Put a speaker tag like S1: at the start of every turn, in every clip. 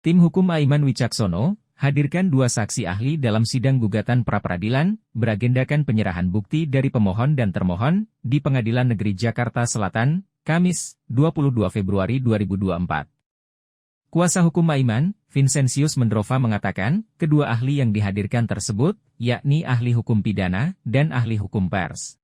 S1: Tim Hukum Aiman Wicaksono, hadirkan 2 saksi ahli dalam sidang gugatan pra-peradilan, beragendakan penyerahan bukti dari pemohon dan termohon, di Pengadilan Negeri Jakarta Selatan, Kamis, 22 Februari 2024. Kuasa hukum Aiman, Vincentius Mendrova mengatakan, kedua ahli yang dihadirkan tersebut, yakni ahli hukum pidana dan ahli hukum pers.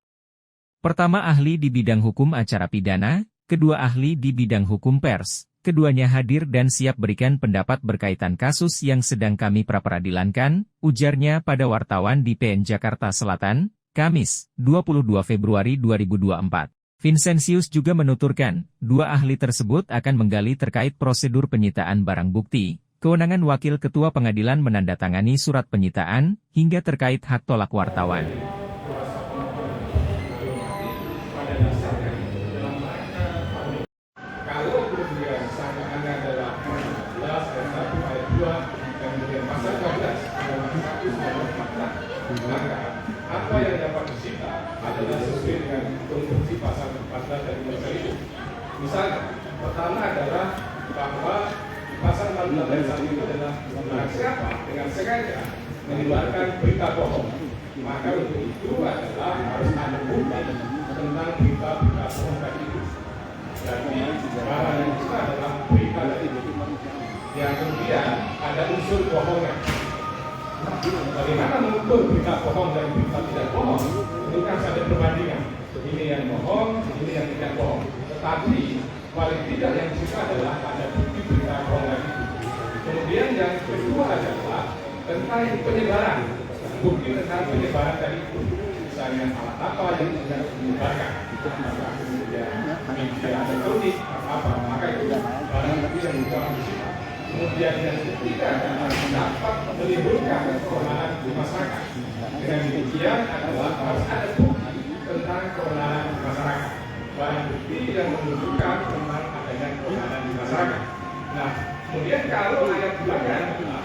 S1: Pertama ahli di bidang hukum acara pidana, kedua ahli di bidang hukum pers. Keduanya hadir dan siap berikan pendapat berkaitan kasus yang sedang kami pra-peradilankan, ujarnya pada wartawan di PN Jakarta Selatan, Kamis, 22 Februari 2024. Vincentius juga menuturkan, 2 ahli tersebut akan menggali terkait prosedur penyitaan barang bukti, kewenangan wakil ketua pengadilan menandatangani surat penyitaan, hingga terkait hak tolak wartawan.
S2: Kalau kemudian sangkaannya adalah 11 ayat 1 ayat 2 dan kemudian pasal 12 ayat 1 ayat 14, maka apa yang dapat disita adalah sesuai dengan konstruksi pasal 14 dari pasal itu. Misalnya, pertama adalah bahwa pasal 14 ayat 1 itu adalah barang siapa dengan sengaja menyebarkan berita bohong, maka untuk itu adalah harus ada bukti tentang berita-berita bohong tadi itu. Jadi barang yang itu adalah berita dari itu. Yang kemudian ada unsur bohongnya. Bagaimana mengukur berita bohong dan berita tidak bohong? Itu kan ada perbandingan. Ini yang bohong, ini yang tidak bohong. Tetapi paling tidak yang kita adalah ada bukti berita bohong tadi itu. Kemudian yang kedua adalah tentang penyebaran. Bukti tentang penyebaran tadi itu. Misalnya alat apa yang sedang menyebarkan. Kemudian media elektronik apa, maka itu barang bukti yang dibawa di sini. Kemudian yang ketiga adalah dapat menimbulkan kewenangan di masyarakat. Dengan demikian adalah harus ada bukti tentang kewenangan di masyarakat. Barang bukti yang menunjukkan tentang adanya kewenangan di masyarakat. Nah, kemudian kalau ayat belakang adalah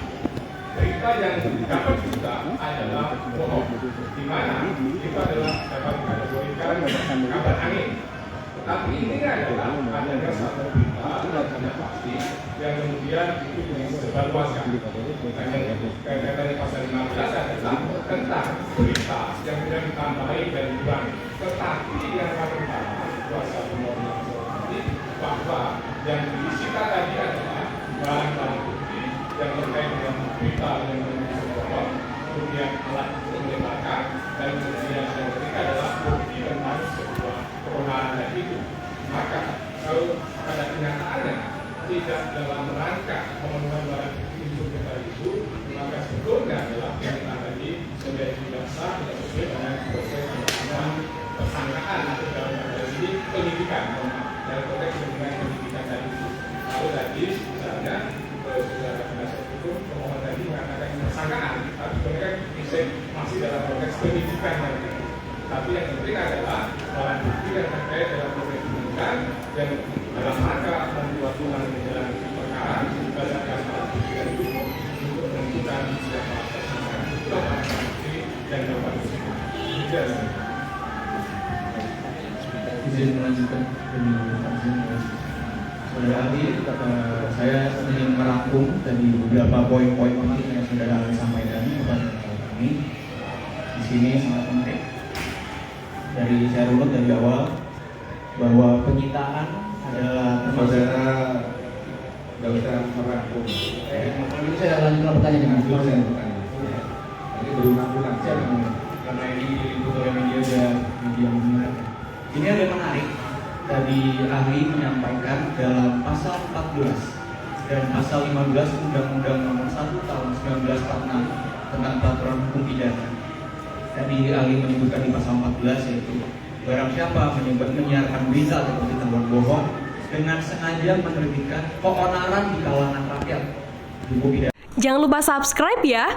S2: berita yang dapat juga adalah bohong, di mana itu adalah dapat dikategorikan kabar angin. Tetapi ini adalah adanya satu berita yang tidak pasti yang kemudian itu disebarluaskan. Kaitan dari pasal 15 adalah tentang berita yang tidak ditambahi dan dikurangi. Tetapi yang paling utama kuasa pemohon bahwa yang disita tadi adalah barang-barang bukti yang terkait dengan berita yang bohong, kemudian alat untuk menyebarkan, dan kemudian yang ketiga adalah bukti tentang sebuah kewenangan itu. Maka kalau pada kenyataannya tidak dalam rangka pemenuhan barang bukti untuk kita itu, maka sebetulnya adalah yang tadi sudah tidak sah, tidak sesuai dengan proses penanganan persangkaan atau dalam konteks ini penyidikan, dalam konteks dengan penyidikan tadi itu. Lalu tadi misalnya saudara penasihat hukum pemohon tadi mengatakan persangkaan, tapi sebenarnya masih dalam konteks penyidikan tadi. Tapi yang penting adalah barang bukti yang terkait dalam proses penyidikan yang dalam rangka membuat menjalani perkara berdasarkan alat bukti dan hukum untuk menentukan siapa tersangka itu barang bukti dan dapat disimpulkan.
S3: Izin melanjutkan saudara ahli, saya ingin merangkum dari beberapa poin-poin penting yang saudara ahli sampaikan kepada kami. Di sini sangat penting. Dari saya runut dari awal bahwa penyitaan adalah
S2: Saudara Dr. merangkum.
S3: Ini saya lanjutkan pertanyaan dengan saya bertanya.
S2: Ini berulang-ulang
S3: karena ini diliput oleh media dan media menggunakan. Ini ada menarik. Tadi ahli menyampaikan dalam pasal 14 dan pasal 15 Undang-Undang Nomor 1 Tahun 1946 tentang peraturan hukum pidana. Tadi ahli menyebutkan di pasal 14 yaitu barang siapa menyiarkan berita atau pemberitahuan bohong dengan sengaja menerbitkan keonaran di kalangan rakyat hukum pidana.
S4: Jangan lupa subscribe ya.